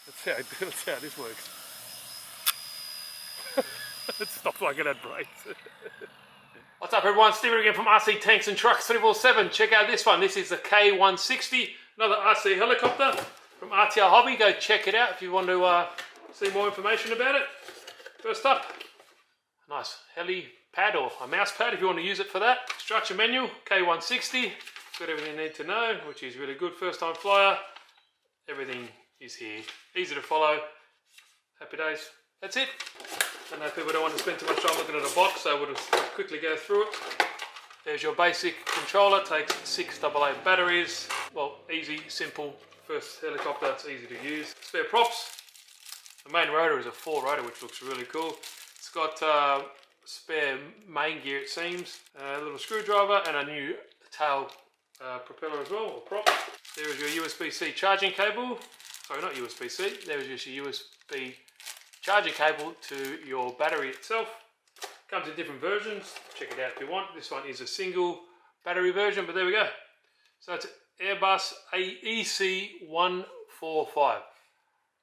Let's see how this works. It stopped like it had brakes. What's up everyone, Steven again from RC Tanks and Trucks 347. Check out this one. This is the K-160, another RC helicopter from RTR Hobby. Go check it out if you want to see more information about it. First up, nice heli pad or a mouse pad if you want to use it for that. Structure manual, K-160. Got everything you need to know, which is really good. First time flyer. Everything is here. Easy to follow. Happy days. That's it. I know people don't want to spend too much time looking at a box, so we'll just quickly go through it. There's your basic controller. Takes 6 AA batteries. Well, easy, simple. First helicopter, it's easy to use. Spare props. The main rotor is a 4 rotor, which looks really cool. It's got spare main gear, it seems. A little screwdriver and a new tail propeller as well, or prop. There is your USB-C charging cable. Sorry, not USB-C. There is just your USB charging cable to your battery itself. Comes in different versions. Check it out if you want. This one is a single battery version, but there we go. So it's Airbus EC-145.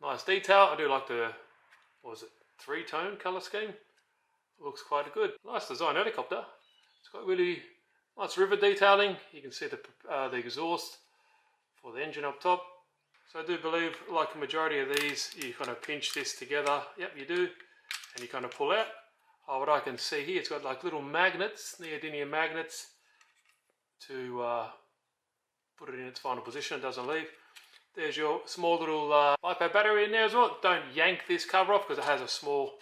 Nice detail. I do like the, what was it, 3-tone colour scheme. Looks quite good. Nice design helicopter. It's got really nice river detailing. You can see the exhaust for the engine up top. So I do believe, like the majority of these, you kind of pinch this together. Yep, you do. And you kind of pull out. Oh, what I can see here, it's got like little magnets, neodymium magnets, to put it in its final position. It doesn't leave. There's your small little LiPo battery in there as well. Don't yank this cover off because it has a small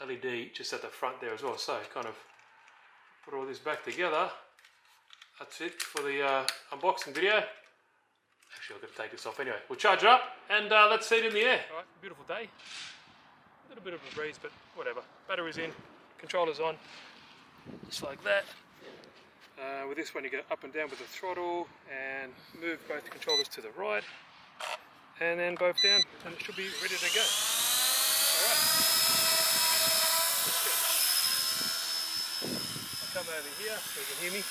LED just at the front there as well. So kind of put all this back together. That's it for the unboxing video. Actually, I'm going to take this off anyway. We'll charge it up and let's see it in the air. All right, beautiful day. A little bit of a breeze, but whatever. Battery's in, controller's on, just like that. With this one, you go up and down with the throttle and move both the controllers to the right, and then both down, and it should be ready to go. All right. I'll come over here so you can hear me.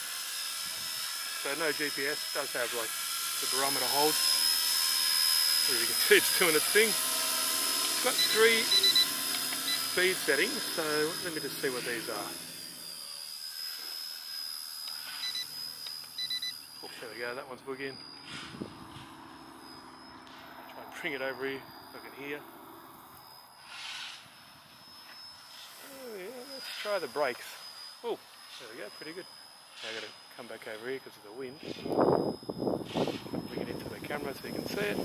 So no GPS, it does have like the barometer hold. As you can see, it's doing its thing. It's got 3 speed settings, so let me just see what these are. Oh, there we go, that one's boogieing. Try and bring it over here so I can hear. Oh yeah, let's try the brakes. Oh, there we go, pretty good. Now I've got to come back over here because of the wind. Bring it into the camera so you can see it.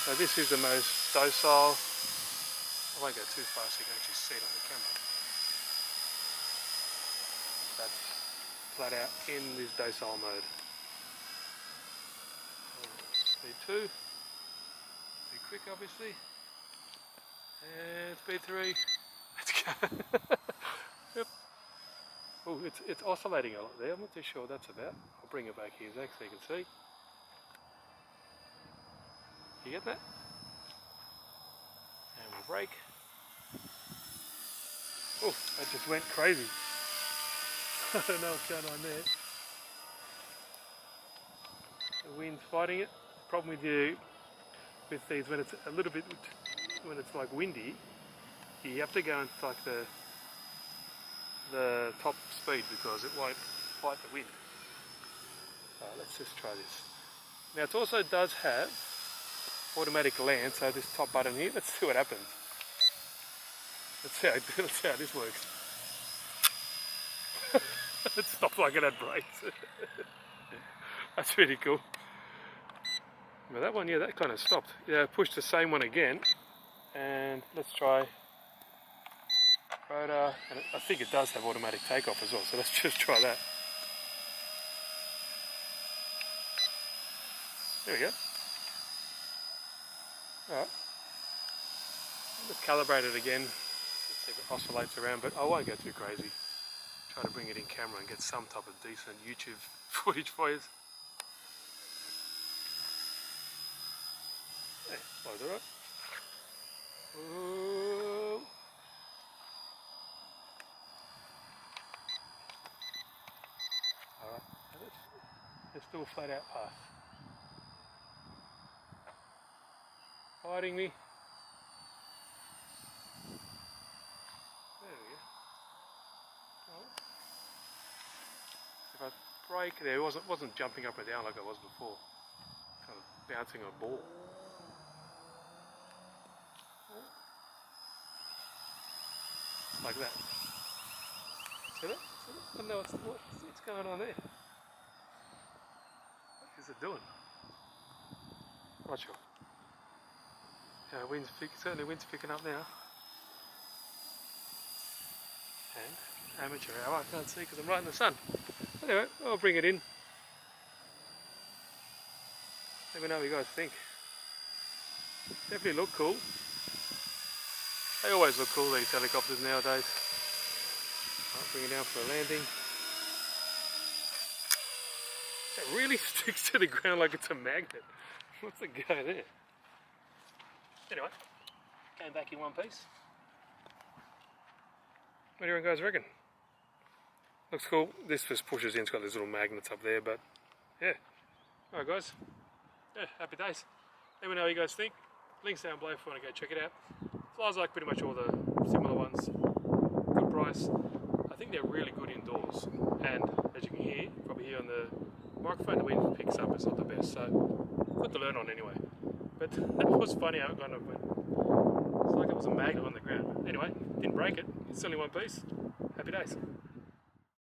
So this is the most docile. I won't go too fast so you can actually see it on the camera. That's flat out in this docile mode. Speed 2. Be quick obviously. And speed 3. Let's go. Yep. Oh, it's oscillating a lot there. I'm not too sure what that's about. I'll bring it back here, Zach, so you can see. You get that? And we'll brake. Oh, that just went crazy. I don't know what's going on there. The wind's fighting it. Problem with these, when it's a little bit, when it's like windy, you have to go into like the top speed because it won't fight the wind. Let's just try this. Now it also does have automatic land, so this top button here, let's see what happens. Let's see how this works. It stopped like it had brakes. That's really cool. But that one, yeah, that kind of stopped. Yeah, push the same one again, and let's try rotor, and I think it does have automatic takeoff as well, so let's just try that. There we go. Alright. Let's calibrate it again. Let's see if it oscillates around, but I won't go too crazy. Try to bring it in camera and get some type of decent YouTube footage for you. Hey, flows alright. Alright, let's do a flat out pass. hiding me. There we go. Oh. If I brake there, it wasn't jumping up and down like I was before. Kind of bouncing a ball. Like that. See that? I don't know what's going on there. What is it doing? Not sure. Yeah, certainly wind's picking up now. And amateur hour, I can't see because I'm right in the sun. Anyway, I'll bring it in. Let me know what you guys think. Definitely look cool. They always look cool, these helicopters nowadays. I'll bring it down for a landing. It really sticks to the ground like it's a magnet. What's the go there? Anyway, came back in one piece. What do you guys reckon? Looks cool. This just pushes in, it's got these little magnets up there, but yeah. Alright guys, yeah, happy days. Let me know what you guys think. Links down below if you want to go check it out. Flies like pretty much all the similar ones. Good price. I think they're really good indoors. And as you can hear, probably hear on the microphone, the wind picks up, it's not the best. So, good to learn on anyway. But that was funny how it kind of went. It's like it was a magnet on the ground. But anyway, didn't break it. It's only one piece. Happy days.